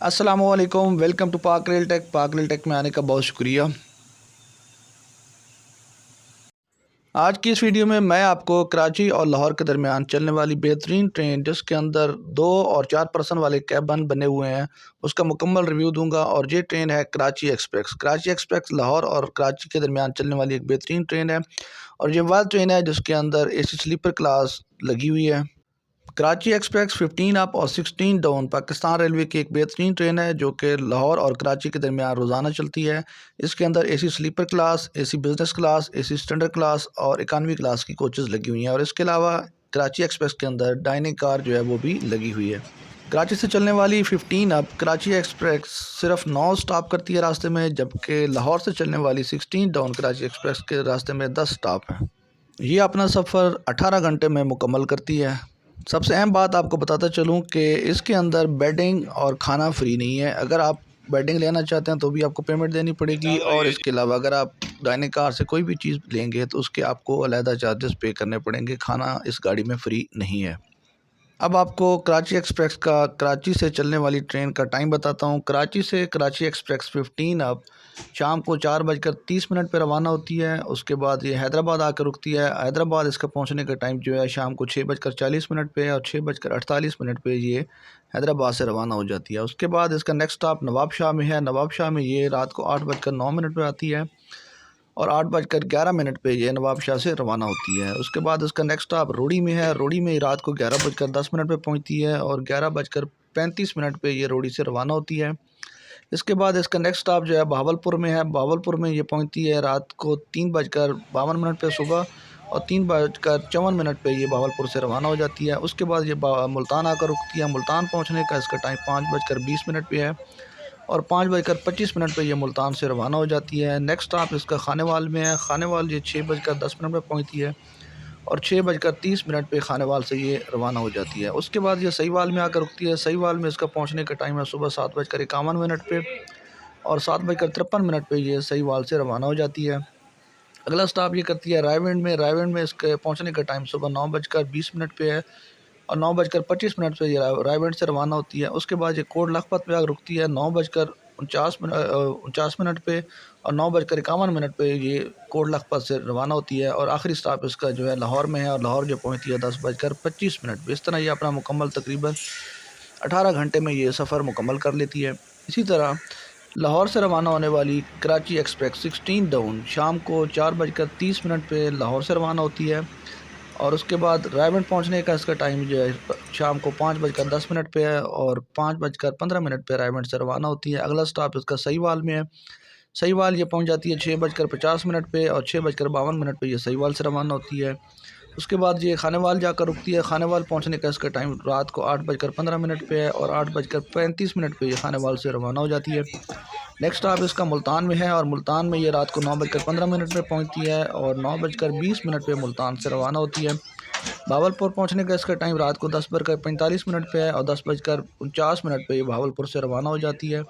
अस्सलामुअलैकुम, welcome to पाक rail take. पाक रेल टेक में आने का बहुत शुक्रिया। आज की इस वीडियो में मैं आपको कराची और लाहौर के दरमियान चलने वाली बेहतरीन ट्रेन जिसके अंदर 2 और 4 पर्सन वाले कैबिन बने हुए हैं उसका मुकम्मल रिव्यू दूंगा। और ये ट्रेन है कराची एक्सप्रेस। कराची एक्सप्रेस लाहौर और कराची के दरमियान चलने वाली एक बेहतरीन ट्रेन है और ये वह ट्रेन है जिसके अंदर एसी स्लीपर क्लास लगी हुई है। कराची एक्सप्रेस 15 अप और 16 डाउन पाकिस्तान रेलवे की एक बेहतरीन ट्रेन है जो कि लाहौर और कराची के दरमियान रोज़ाना चलती है। इसके अंदर AC sleeper class, AC business class, AC standard class और इकानमी क्लास की कोचेज़ लगी हुई हैं। और इसके अलावा कराची एक्सप्रेस के अंदर डाइनिंग कार जो है वो भी लगी हुई है। कराची से चलने वाली 15 अप कराची एक्सप्रेस सिर्फ 9 स्टॉप करती है रास्ते में, जबकि लाहौर से चलने वाली 16 डाउन कराची एक्सप्रेस के रास्ते में 10 स्टॉप हैं। ये अपना सफ़र 18 घंटे में मुकम्मल करती है। सबसे अहम बात आपको बताता चलूँ कि इसके अंदर बेडिंग और खाना फ्री नहीं है। अगर आप बेडिंग लेना चाहते हैं तो भी आपको पेमेंट देनी पड़ेगी, और इसके अलावा अगर आप डाइनिंग कार से कोई भी चीज़ लेंगे तो उसके आपको अलहदा चार्जेस पे करने पड़ेंगे। खाना इस गाड़ी में फ्री नहीं है। अब आपको कराची एक्सप्रेस का कराची से चलने वाली ट्रेन का टाइम बताता हूँ। कराची से कराची एक्सप्रेस 15 अब शाम को 4:30 पर रवाना होती है। उसके बाद ये हैदराबाद आकर रुकती है। हैदराबाद इसका पहुँचने का टाइम जो है शाम को 6:40 पे, और 6:48 पे ये हैदराबाद से रवाना हो जाती है। उसके बाद इसका नेक्स्ट स्टॉप नवाब शाह में है। नवाब शाह में ये रात को 8:09 पर आती है और 8:11 पे ये नवाब शाह से रवाना होती है। उसके बाद इसका नेक्स्ट स्टॉप रोड़ी में है। रोड़ी में रात को 11:10 पे पहुंचती है और 11:35 पे ये रोड़ी से रवाना होती है। इसके बाद इसका नेक्स्ट स्टॉप जो है बहावलपुर में है। बहावलपुर में ये पहुंचती है रात को 3:52 पे सुबह, और 3:54 पे ये बहावलपुर से रवाना हो जाती है। उसके बाद ये मुल्तान आकर रुकती है। मुल्तान पहुंचने का इसका टाइम 5:20 पे है और 5:25 पे ये मुल्तान से रवाना हो जाती है। नेक्स्ट स्टॉप इसका खानेवाल में है। खानेवाल ये 6:10 पे पहुंचती है और 6:30 पे खानेवाल से ये रवाना हो जाती है। उसके बाद ये सहीवाल में आकर रुकती है। सहीवाल में इसका पहुंचने का टाइम है सुबह 7:51 पे, और 7:53 पे ये सहीवाल से रवाना हो जाती है। अगला स्टॉप ये करती है रायविंड में। रायविंड में इसके पहुंचने का टाइम सुबह 9:20 पे है और 9:25 पे ये रायविंड से रवाना होती है। उसके बाद ये कोट लखपत पे आकर रुकती है 9:49 पे, और 9:51 पे ये कोट लखपत से रवाना होती है। और आखिरी स्टॉप इसका जो है लाहौर में है, और लाहौर जो पहुंचती है 10:25 पे। इस तरह ये अपना मुकम्मल तकरीबन 18 घंटे में ये सफ़र मुकम्मल कर लेती है। इसी तरह लाहौर से रवाना होने वाली कराची एक्सप्रेस 16 डाउन शाम को 4:30 पे लाहौर से रवाना होती है, और उसके बाद रायबंद पहुंचने का इसका टाइम जो है शाम को 5:10 पे है और 5:15 पे रायबंद से रवाना होती है। अगला स्टॉप इसका सहीवाल में है। सहीवाल ये पहुंच जाती है 6:50 पे, और 6:52 पे ये सहीवाल से रवाना होती है। उसके बाद ये खानेवाल जाकर रुकती है। खानेवाल पहुंचने का इसका टाइम रात को 8:15 पे है और 8:35 पे ये खानेवाल से रवाना हो जाती है। नेक्स्ट स्टॉप इसका मुल्तान में है, और मुल्तान में ये रात को 9:15 पे पहुंचती है और 9:20 पे मुल्तान से रवाना होती है। भावलपुर पहुंचने का इसका टाइम रात को 10:45 पे है और 10:49 पे ये भावलपुर से रवाना हो जाती है।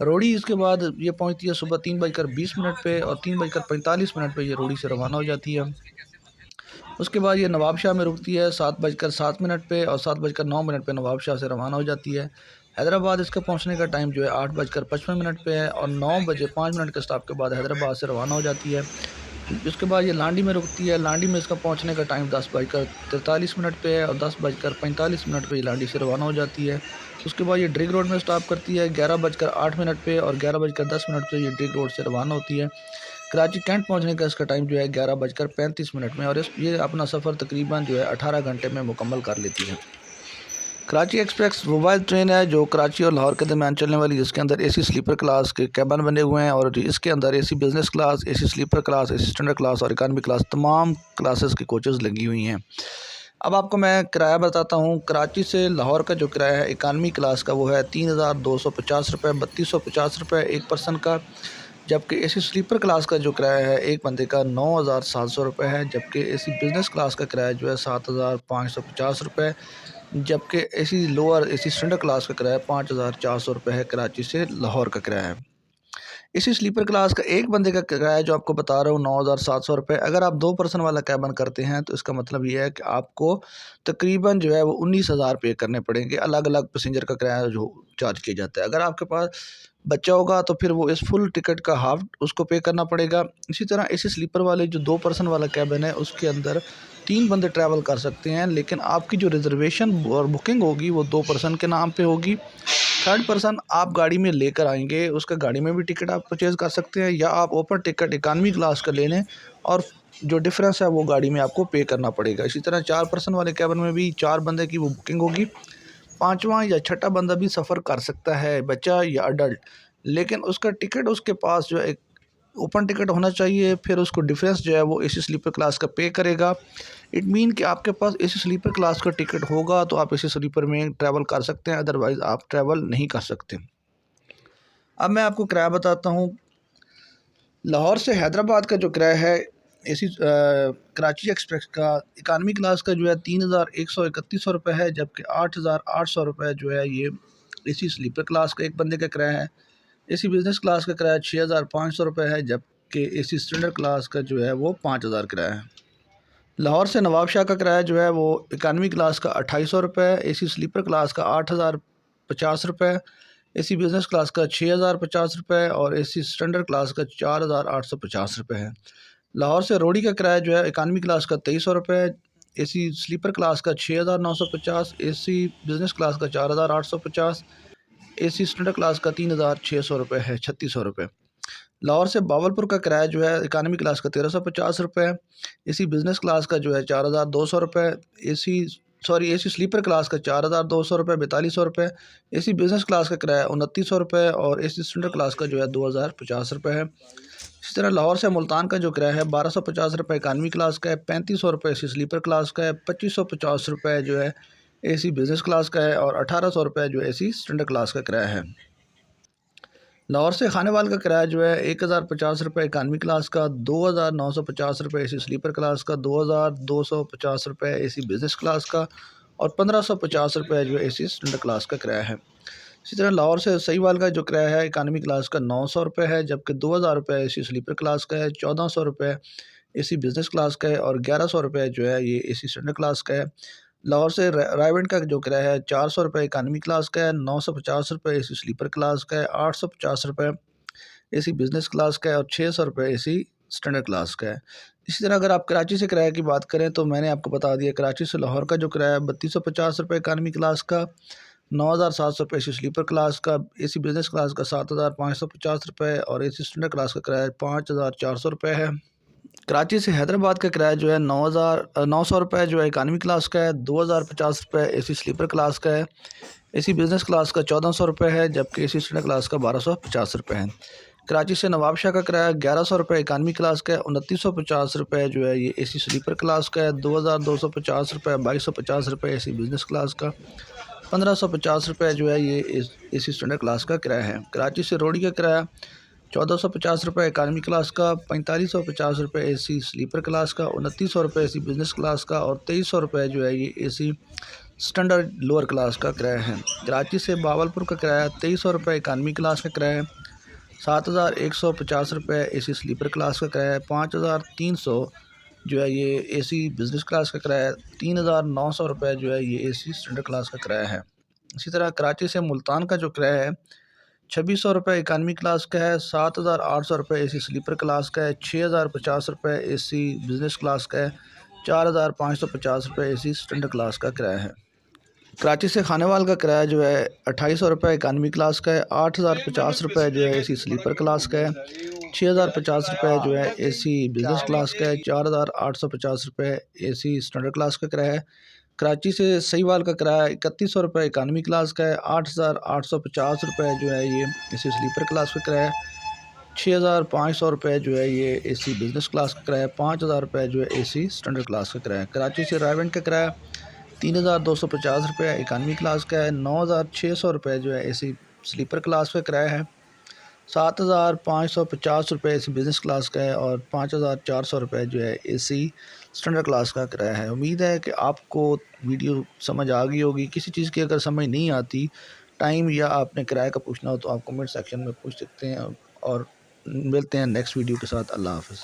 रोड़ी इसके बाद ये पहुंचती है सुबह 3:20 पे, और 3:45 पे ये रोड़ी से रवाना हो जाती है। उसके बाद ये नवाबशाह में रुकती है 7:07 पे, और 7:09 पे नवाबशाह से रवाना हो जाती है। हैदराबाद इसके पहुंचने का टाइम जो है 8:55 पे है, और 9:05 के स्टॉप के बाद हैदराबाद से रवाना हो जाती है। उसके बाद ये लांडी में रुकती है। लांडी में इसका पहुंचने का टाइम 10:43 पे है और 10:45 पे ये लांडी से रवाना हो जाती है। उसके बाद ये ड्रिग रोड में स्टॉप करती है 11:08 पे, और 11:10 पे ये ड्रिग रोड से रवाना होती है। कराची कैंट पहुंचने का इसका टाइम जो है 11:35 में, और ये अपना सफ़र तकरीबन जो है 18 घंटे में मुकम्मल कर लेती है। कराची एक्सप्रेस मोबाइल ट्रेन है जो कराची और लाहौर के दरमियान चलने वाली, जिसके अंदर एसी स्लीपर क्लास के कैबिन बने हुए हैं, और इसके अंदर AC business class, AC sleeper class, AC standard class और इकानमी क्लास तमाम क्लासेस की कोचेज़ लगी हुई हैं। अब आपको मैं किराया बताता हूँ। कराची से लाहौर का जो किराया है इकानमी क्लास का वो है 3,250 रुपये, 3,250 एक पर्सन का। जबकि एसी स्लीपर क्लास का जो किराया है एक बंदे का 9,700 है। जबकि एसी बिज़नेस क्लास का किराया जो है 7,550 जबकि AC lower AC standard class का किराया 5,400 है। कराची से लाहौर का किराया है। इसी स्लीपर क्लास का एक बंदे का किराया जो आपको बता रहा हूँ 9,700 रुपये। अगर आप 2 पर्सन वाला कैबन करते हैं तो इसका मतलब ये है कि आपको तकरीबन जो है वो 19,000 पे करने पड़ेंगे। अलग अलग पैसेंजर का किराया जो चार्ज किया जाता है। अगर आपके पास बच्चा होगा तो फिर वो इस फुल टिकट का हाफ उसको पे करना पड़ेगा। इसी तरह इसी स्लीपर वाले जो 2 पर्सन वाला कैबिन है उसके अंदर 3 बंदे ट्रैवल कर सकते हैं, लेकिन आपकी जो रिजर्वेशन और बुकिंग होगी वो 2 पर्सन के नाम पे होगी। थर्ड पर्सन आप गाड़ी में लेकर आएंगे, उसका गाड़ी में भी टिकट आप परचेज़ कर सकते हैं, या आप ओपन टिकट इकानमी क्लास का ले लें और जो डिफरेंस है वो गाड़ी में आपको पे करना पड़ेगा। इसी तरह 4 पर्सन वाले कैबिन में भी 4 बंदे की वो बुकिंग होगी। पाँचवा या छठा बंदा भी सफ़र कर सकता है, बच्चा या अडल्ट, लेकिन उसका टिकट उसके पास जो है एक ओपन टिकट होना चाहिए। फिर उसको डिफरेंस जो है वो एसी स्लीपर क्लास का पे करेगा। इट मीन कि आपके पास एसी स्लीपर क्लास का टिकट होगा तो आप एसी स्लीपर में ट्रैवल कर सकते हैं, अदरवाइज़ आप ट्रैवल नहीं कर सकते। अब मैं आपको किराया बताता हूँ। लाहौर से हैदराबाद का जो किराया है एसी कराची एक्सप्रेस का इकानमी क्लास का जो है 3,131 रुपये है, जबकि 8,800 रुपये जो है ये एसी स्लीपर क्लास का एक बंदे का किराया है। एसी बिज़नेस क्लास का किराया 6,500 रुपये है, जबकि एसी स्टैंडर्ड क्लास का जो है वो 5,000 किराया है। लाहौर से नवाब शाह का किराया जो है वो इकानमी क्लास का 2,800 रुपये, एसी स्लीपर क्लास का 8,050 रुपये, एसी बिज़नेस क्लास का 6,050 रुपये और एसी स्टैंडर्ड क्लास का 4,850 रुपये है। लाहौर से रोडी का किराया जो है इकानमी क्लास का 2,300 रुपये, एसी स्लीपर क्लास का 6,950, एसी बिज़नेस क्लास का 4,850, एसी स्टैंडर्ड क्लास का 3,600 रुपये है, 3,600 रुपये। लाहौर से बावलपुर का किराया जो है इकानमी क्लास का 1,350 रुपये, एसी बिज़नेस क्लास का जो है 4,200 रुपये, एसी स्लीपर क्लास का 4,200 रुपये, 4,200 रुपये, एसी बिज़नेस क्लास का किराया 2,900 रुपये और एसी स्टैंडर्ड क्लास का जो है 2,050 रुपये है। इसी तरह लाहौर से मुल्तान का जो किराया है 1,250 रुपये इकानमी क्लास का है, 3,500 रुपये एसी स्लीपर क्लास का है, 2,550 रुपये जो है एसी बिज़नेस क्लास का है और 1,800 रुपये जो एसी स्टैंडर्ड क्लास का किराया है। लाहौर से खानेवाल का किराया जो है 1,050 रुपये इकानमी क्लास का, 2,950 रुपये एसी स्लीपर क्लास का, 2,250 रुपये एसी बिज़नेस क्लास का और 1,550 रुपये जो एसी स्टैंडर्ड क्लास का किराया है। इसी तरह लाहौर से सहीवाल का जो किराया है इकानमी क्लास का 900 रुपये है, जबकि 2,000 रुपये एसी स्लीपर क्लास का है, 1,400 रुपये एसी बिज़नेस क्लास का है और 1,100 रुपये जो है ये एसी स्टैंडर्ड क्लास का है। लाहौर से रायवेंड का जो किराया है 400 रुपये इकानमी क्लास का है, 950 रुपये एसी स्लीपर क्लास का है, 850 रुपये एसी बिज़नेस क्लास का है और 600 रुपये एसी स्टैंडर्ड क्लास का है। इसी तरह अगर आप कराची से किराए की बात करें तो मैंने आपको बता दिया कराची से लाहौर का जो किराया है 3,250 रुपये इकानमी क्लास का, 9,700 रुपये एसी स्लीपर क्लास का, एसी बिज़नेस क्लास का 7,550 रुपये और एसी स्टैंडर्ड क्लास का किराया 5,400 रुपये है। कराची से हैदराबाद का किराया जो है 9,900 रुपये जो है इकानमी क्लास का है, 2,050 रुपये एसी स्लीपर क्लास का है, एसी बिज़नेस क्लास का 1,400 रुपये है, जबकि एसी स्टैंडर्ड क्लास का 1,250 रुपये है। कराची से नवाब शाह का किराया 1,100 रुपये इकानमी क्लास का है, 2,950 रुपये जो है ये एसी स्लीपर क्लास का है, 2,250 रुपये, 2,250 रुपये एसी बिज़नेस क्लास का, 1,550 रुपये जो है ये एसी स्टैंडर्ड क्लास का किराया है। कराची से रोडी का किराया 1,450 रुपये इकानमी क्लास का, 4,550 रुपये एसी स्लीपर क्लास का, 2,900 रुपये एसी बिज़नेस क्लास का और 2,300 रुपये जो है ये एसी स्टैंडर्ड लोअर क्लास का किराया है। कराची से बावलपुर का किराया 2,300 रुपये इकानमी क्लास का किराया है, 7,150 रुपये एसी स्लीपर क्लास का किराया है, 5,300 जो है ये एसी बिज़नेस क्लास का किराया है, 3,900 रुपये जो है ये एसी स्टैंडर्ड क्लास का किराया है। इसी तरह कराची से मुल्तान का जो किराया है 2,600 रुपये इकानमी क्लास का है, 7,800 रुपये एसी स्लीपर क्लास का है, 6,050 रुपये एसी बिज़नेस क्लास का है, 4,550 रुपये एसी स्टैंडर्ड क्लास का किराया है। कराची से खानेवाल का किराया जो है 2,800 रुपये इकानमी क्लास का है, 8,050 रुपये जो है एसी स्लीपर क्लास का है, 6,050 रुपये जो है एसी बिज़नेस क्लास का है, 4,850 रुपये एसी स्टैंडर्ड क्लास का किराया है। कराची से सहीवाल का किराया 3,100 रुपये इकानमी क्लास का है, 8,850 रुपये जो है ये एसी स्लीपर क्लास का किराया है, 6,500 रुपये जो है ये एसी बिज़नेस क्लास का किराया है, 5,000 रुपये जो है एसी स्टैंडर्ड क्लास का किराया है। कराची से रायवेंड का किराया 3,250 रुपये इकानमी क्लास का है, 9,600 रुपये जो है एसी स्लीपर क्लास का किराया है, 7,550 रुपये एसी बिज़नेस क्लास का है और 5,400 रुपये जो है एसी स्टैंडर्ड क्लास का किराया है। उम्मीद है कि आपको वीडियो समझ आ गई होगी। किसी चीज़ की अगर समझ नहीं आती, टाइम या आपने किराए का पूछना हो तो आप कमेंट सेक्शन में पूछ सकते हैं और मिलते हैं नेक्स्ट वीडियो के साथ। अल्लाह हाफ़िज़।